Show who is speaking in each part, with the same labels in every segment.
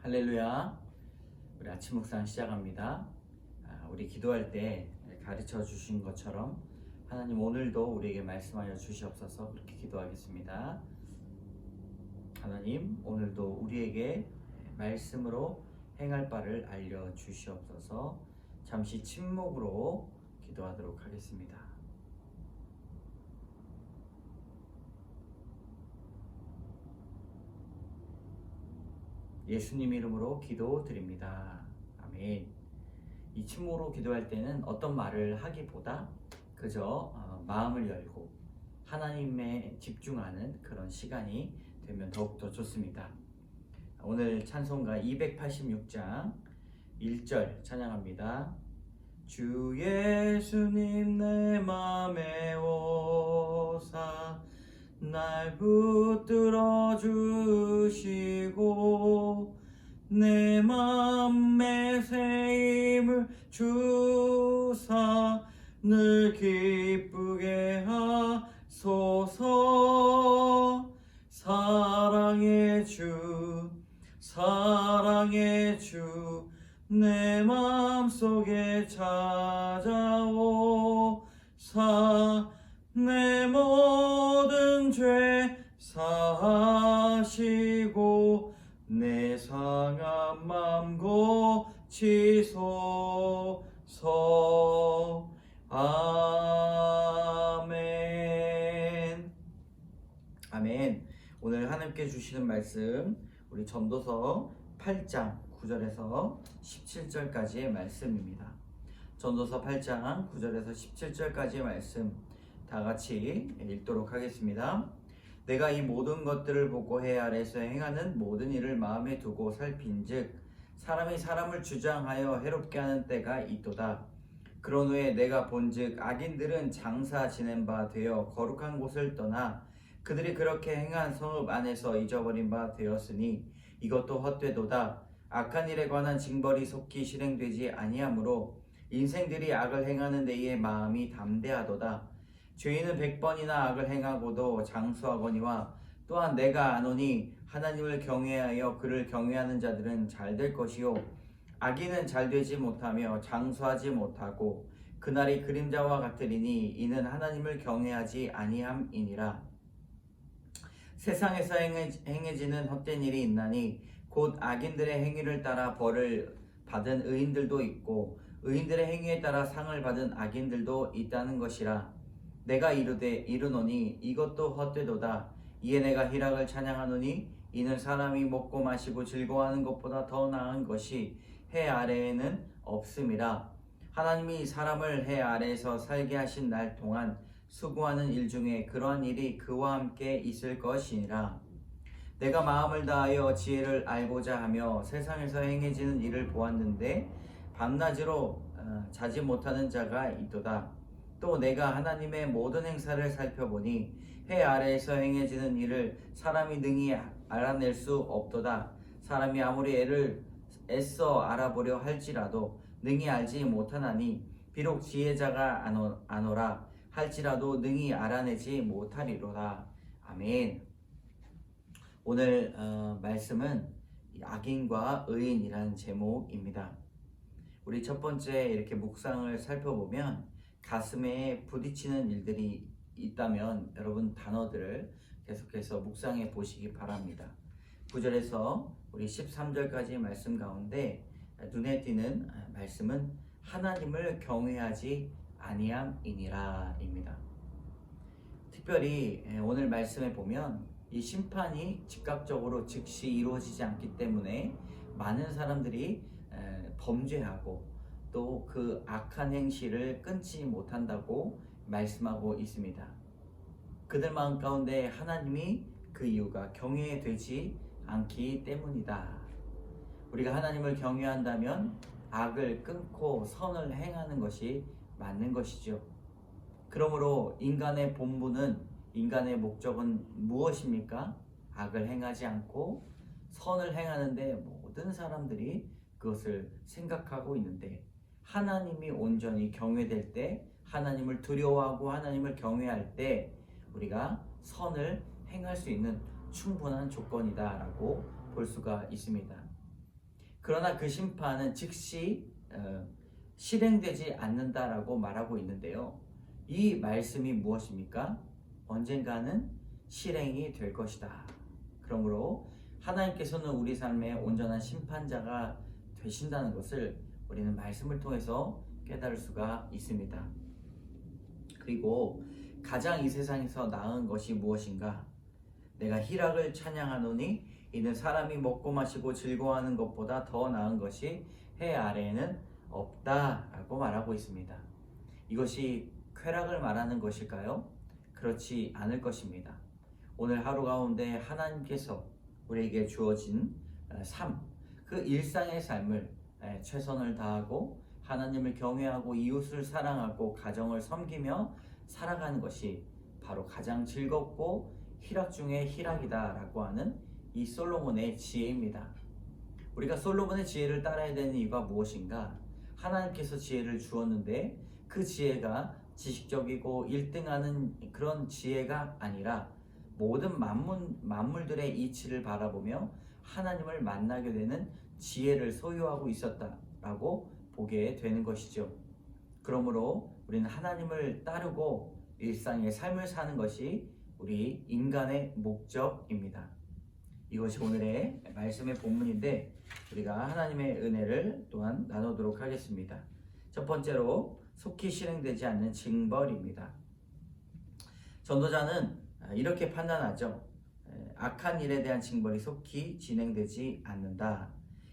Speaker 1: 할렐루야. 우리 아침 묵상 시작합니다. 우리 기도할 때 가르쳐 주신 것처럼 하나님 오늘도 우리에게 말씀하여 주시옵소서. 그렇게 기도하겠습니다. 하나님 오늘도 우리에게 말씀으로 행할 바를 알려 주시옵소서. 잠시 침묵으로 기도하도록 하겠습니다. 예수님 이름으로 기도드립니다. 아멘. 이 침묵으로 기도할 때는 어떤 말을 하기보다 그저 마음을 열고 하나님에 집중하는 그런 시간이 되면 더욱더 좋습니다. 오늘 찬송가 286장 1절 찬양합니다. 주 예수님 내 맘에 오사 날 붙들어 주시고 내 맘에 새 힘을 주사 늘 기쁘게 하소서. 사랑의 주 내 맘속에 찾아오사 내 모든 죄 사하시고 내 상한 맘 고치소서. 아멘. 아멘. 오늘 하나님께 주시는 말씀 우리 전도서 8장 9절에서 17절까지의 말씀입니다. 전도서 8장 9절에서 17절까지의 말씀 다 같이 읽도록 하겠습니다. 내가 이 모든 것들을 보고 해 아래에서 행하는 모든 일을 마음에 두고 살핀즉 사람이 사람을 주장하여 해롭게 하는 때가 있도다. 그런 후에 내가 본즉 악인들은 장사 지낸 바 되어 거룩한 곳을 떠나 그들이 그렇게 행한 성읍 안에서 잊어버린 바 되었으니 이것도 헛되도다. 악한 일에 관한 징벌이 속히 실행되지 아니하므로 인생들이 악을 행하는 데에 마음이 담대하도다. 죄인은 100번이나 악을 행하고도 장수하거니와 또한 내가 아노니 하나님을 경외하여 그를 경외하는 자들은 잘 될 것이요 악인은 잘 되지 못하며 장수하지 못하고 그날이 그림자와 같으리니 이는 하나님을 경외하지 아니함이니라. 세상에서 행해지는 헛된 일이 있나니 곧 악인들의 행위를 따라 벌을 받은 의인들도 있고 의인들의 행위에 따라 상을 받은 악인들도 있다는 것이라. 내가 이르노니 이것도 헛되도다. 이에 내가 희락을 찬양하노니 이는 사람이 먹고 마시고 즐거워하는 것보다 더 나은 것이 해 아래에는 없음이라. 하나님이 사람을 해 아래에서 살게 하신 날 동안 수고하는 일 중에 그러한 일이 그와 함께 있을 것이니라. 내가 마음을 다하여 지혜를 알고자 하며 세상에서 행해지는 일을 보았는데 밤낮으로 자지 못하는 자가 있도다. 또 내가 하나님의 모든 행사를 살펴보니 해 아래에서 행해지는 일을 사람이 능히 알아낼 수 없도다. 사람이 아무리 애써 알아보려 할지라도 능히 알지 못하나니 비록 지혜자가 아노라 할지라도 능히 알아내지 못하리로다. 아멘. 오늘 말씀은 악인과 의인이라는 제목입니다. 우리 첫 번째 이렇게 묵상을 살펴보면 가슴에 부딪히는 일들이 있다면 여러분 단어들을 계속해서 묵상해 보시기 바랍니다. 9절에서 우리 13절까지 말씀 가운데 눈에 띄는 말씀은 하나님을 경외하지 아니함이니라 입니다. 특별히 오늘 말씀에 보면 이 심판이 즉각적으로 즉시 이루어지지 않기 때문에 많은 사람들이 범죄하고 또 그 악한 행실을 끊지 못한다고 말씀하고 있습니다. 그들 마음 가운데 하나님이 그 이유가 경외되지 않기 때문이다. 우리가 하나님을 경외한다면 악을 끊고 선을 행하는 것이 맞는 것이죠. 그러므로 인간의 본분은 인간의 목적은 무엇입니까? 악을 행하지 않고 선을 행하는데 모든 사람들이 그것을 생각하고 있는데 하나님이 온전히 경외될 때 하나님을 두려워하고 하나님을 경외할 때 우리가 선을 행할 수 있는 충분한 조건이다 라고 볼 수가 있습니다. 그러나 그 심판은 즉시 실행되지 않는다라고 말하고 있는데요. 이 말씀이 무엇입니까? 언젠가는 실행이 될 것이다. 그러므로 하나님께서는 우리 삶의 온전한 심판자가 되신다는 것을 우리는 말씀을 통해서 깨달을 수가 있습니다. 그리고 가장 이 세상에서 나은 것이 무엇인가? 내가 희락을 찬양하노니 이는 사람이 먹고 마시고 즐거워하는 것보다 더 나은 것이 해 아래에는 없다라고 말하고 있습니다. 이것이 쾌락을 말하는 것일까요? 그렇지 않을 것입니다. 오늘 하루 가운데 하나님께서 우리에게 주어진 삶, 그 일상의 삶을 최선을 다하고 하나님을 경외하고 이웃을 사랑하고 가정을 섬기며 살아가는 것이 바로 가장 즐겁고 희락 중에 희락이다라고 하는 이 솔로몬의 지혜입니다. 우리가 솔로몬의 지혜를 따라야 되는 이유가 무엇인가? 하나님께서 지혜를 주었는데 그 지혜가 지식적이고 1등하는 그런 지혜가 아니라 모든 만물들의 이치를 바라보며 하나님을 만나게 되는 지혜를 소유하고 있었다라고 보게 되는 것이죠. 그러므로 우리는 하나님을 따르고 일상의 삶을 사는 것이 우리 인간의 목적입니다. 이것이 오늘의 말씀의 본문인데 우리가 하나님의 은혜를 또한 나누도록 하겠습니다. 첫 번째로 속히 실행되지 않는 징벌입니다. 전도자는 이렇게 판단하죠. 악한 일에 대한 징벌이 속히 진행되지 않는다.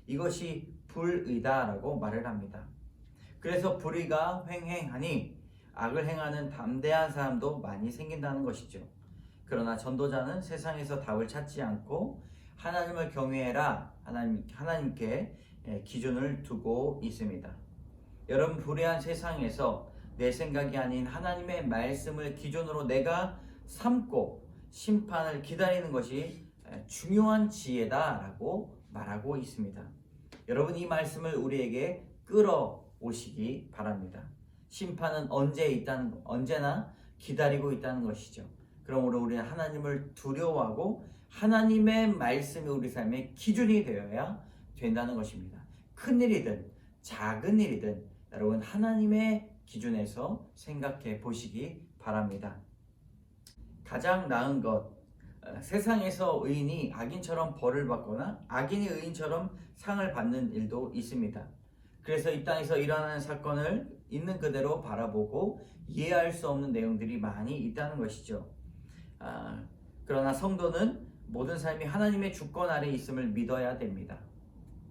Speaker 1: 이것이 불의다라고 말을 합니다. 그래서 불의가 횡행하니 악을 행하는 담대한 사람도 많이 생긴다는 것이죠. 그러나 전도자는 세상에서 답을 찾지 않고 하나님을 경외해라 하나님께 기준을 두고 있습니다. 여러분, 불의한 세상에서 내 생각이 아닌 하나님의 말씀을 기준으로 내가 삼고 심판을 기다리는 것이 중요한 지혜다라고 말하고 있습니다. 여러분, 이 말씀을 우리에게 끌어오시기 바랍니다. 심판은 언제나 기다리고 있다는 것이죠. 그러므로 우리는 하나님을 두려워하고 하나님의 말씀이 우리 삶의 기준이 되어야 된다는 것입니다. 큰 일이든 작은 일이든 여러분 하나님의 기준에서 생각해 보시기 바랍니다. 가장 나은 것, 세상에서 의인이 악인처럼 벌을 받거나 악인이 의인처럼 상을 받는 일도 있습니다. 그래서 이 땅에서 일어나는 사건을 있는 그대로 바라보고 이해할 수 없는 내용들이 많이 있다는 것이죠. 그러나 성도는 모든 삶이 하나님의 주권 아래 있음을 믿어야 됩니다.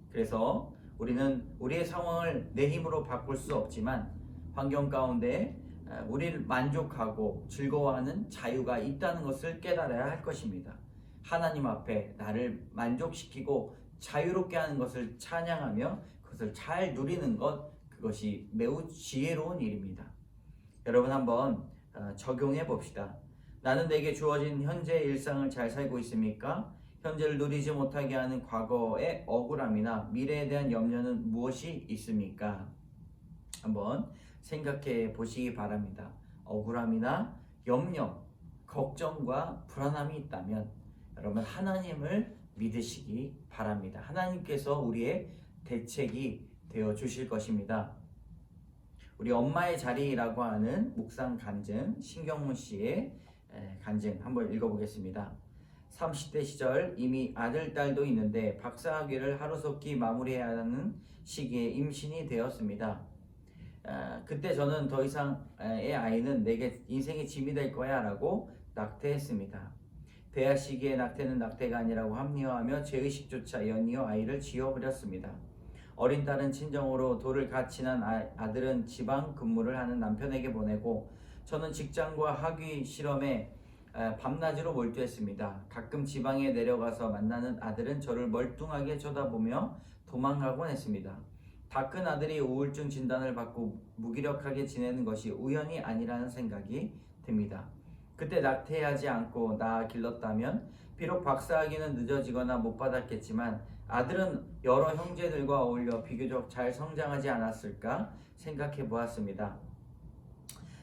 Speaker 1: 그래서 우리는 우리의 상황을 내 힘으로 바꿀 수 없지만 환경 가운데 우리를 만족하고 즐거워하는 자유가 있다는 것을 깨달아야 할 것입니다. 하나님 앞에 나를 만족시키고 자유롭게 하는 것을 찬양하며 그것을 잘 누리는 것, 그것이 매우 지혜로운 일입니다. 여러분 한번 적용해 봅시다. 나는 내게 주어진 현재의 일상을 잘 살고 있습니까? 현재를 누리지 못하게 하는 과거의 억울함이나 미래에 대한 염려는 무엇이 있습니까? 한번 생각해 보시기 바랍니다. 억울함이나 염려, 걱정과 불안함이 있다면 여러분 하나님을 믿으시기 바랍니다. 하나님께서 우리의 대책이 되어 주실 것입니다. 우리 엄마의 자리라고 하는 묵상 간증, 신경문 씨의 간증 한번 읽어보겠습니다. 30대 시절 이미 아들, 딸도 있는데 박사학위를 하루속히 마무리해야 하는 시기에 임신이 되었습니다. 그때 저는 더 이상의 아이는 내게 인생의 짐이 될 거야 라고 낙태했습니다. 대학 시기에 낙태는 낙태가 아니라고 합리화하며 죄의식조차 연이어 아이를 지어버렸습니다. 어린 딸은 친정으로 돌을 갓 지난 아들은 지방 근무를 하는 남편에게 보내고 저는 직장과 학위 실험에 밤낮으로 몰두했습니다. 가끔 지방에 내려가서 만나는 아들은 저를 멀뚱하게 쳐다보며 도망가곤 했습니다. 다 큰 아들이 우울증 진단을 받고 무기력하게 지내는 것이 우연이 아니라는 생각이 듭니다. 그때 낙태하지 않고 낳아 길렀다면 비록 박사학위는 늦어지거나 못 받았겠지만 아들은 여러 형제들과 어울려 비교적 잘 성장하지 않았을까 생각해 보았습니다.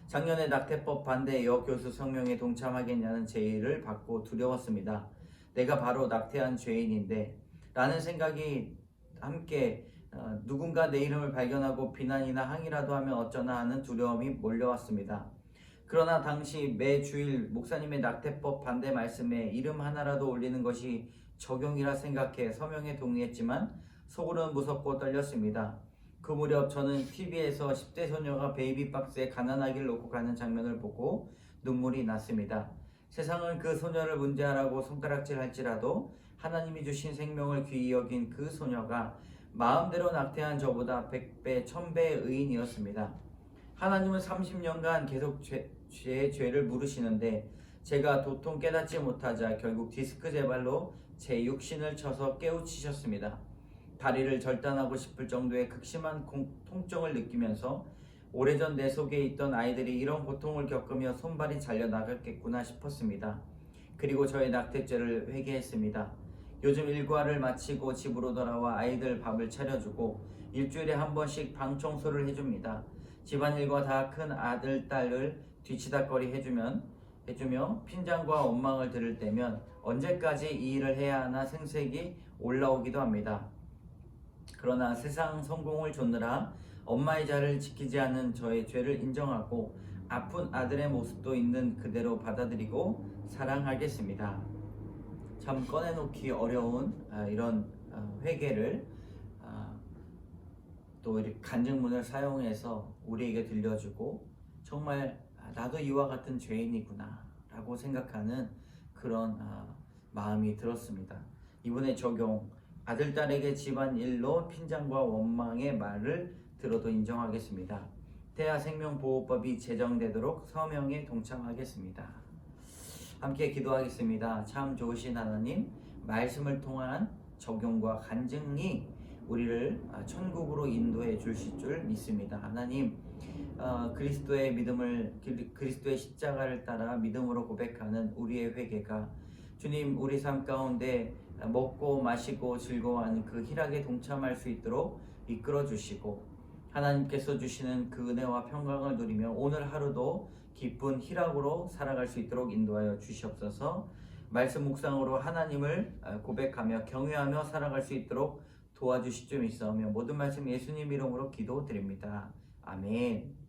Speaker 1: 작년에 낙태법 반대 여교수 성명에 동참하겠냐는 제의를 받고 두려웠습니다. 내가 바로 낙태한 죄인인데 라는 생각이 함께 누군가 내 이름을 발견하고 비난이나 항의라도 하면 어쩌나 하는 두려움이 몰려왔습니다. 그러나 당시 매 주일 목사님의 낙태법 반대 말씀에 이름 하나라도 올리는 것이 적용이라 생각해 서명에 동의했지만 속으로는 무섭고 떨렸습니다. 그 무렵 저는 TV에서 10대 소녀가 베이비박스에 가난하기를 놓고 가는 장면을 보고 눈물이 났습니다. 세상은 그 소녀를 문제하라고 손가락질할지라도 하나님이 주신 생명을 귀히 여긴 그 소녀가 마음대로 낙태한 저보다 100배, 1000배의 의인이었습니다. 하나님은 30년간 계속 죄를 물으시는데 제가 도통 깨닫지 못하자 결국 디스크 재발로 제 육신을 쳐서 깨우치셨습니다. 다리를 절단하고 싶을 정도의 극심한 통증을 느끼면서 오래전 내 속에 있던 아이들이 이런 고통을 겪으며 손발이 잘려나갔겠구나 싶었습니다. 그리고 저의 낙태죄를 회개했습니다. 요즘 일과를 마치고 집으로 돌아와 아이들 밥을 차려주고 일주일에 한 번씩 방 청소를 해줍니다. 집안일과 다 큰 아들, 딸을 뒤치다꺼리 해주며 핀잔과 원망을 들을 때면 언제까지 이 일을 해야 하나 생색이 올라오기도 합니다. 그러나 세상 성공을 좇느라 엄마의 자를 지키지 않은 저의 죄를 인정하고 아픈 아들의 모습도 있는 그대로 받아들이고 사랑하겠습니다. 참 꺼내놓기 어려운 이런 회개를 또 이렇게 간증문을 사용해서 우리에게 들려주고 정말 나도 이와 같은 죄인이구나 라고 생각하는 그런 마음이 들었습니다. 이번에 적용 아들, 딸에게 집안일로 핀잔과 원망의 말을 들어도 인정하겠습니다. 태아생명보호법이 제정되도록 서명에 동참하겠습니다. 함께 기도하겠습니다. 참 좋으신 하나님, 말씀을 통한 적용과 간증이 우리를 천국으로 인도해 주실 줄 믿습니다. 하나님, 그리스도의 십자가를 따라 믿음으로 고백하는 우리의 회개가 주님 우리 삶 가운데 먹고 마시고 즐거워하는 그 희락에 동참할 수 있도록 이끌어 주시고 하나님께서 주시는 그 은혜와 평강을 누리며 오늘 하루도 기쁜 희락으로 살아갈 수 있도록 인도하여 주시옵소서. 말씀 묵상으로 하나님을 고백하며 경외하며 살아갈 수 있도록 도와주실 줄 믿사오며 모든 말씀 예수님 이름으로 기도드립니다. 아멘.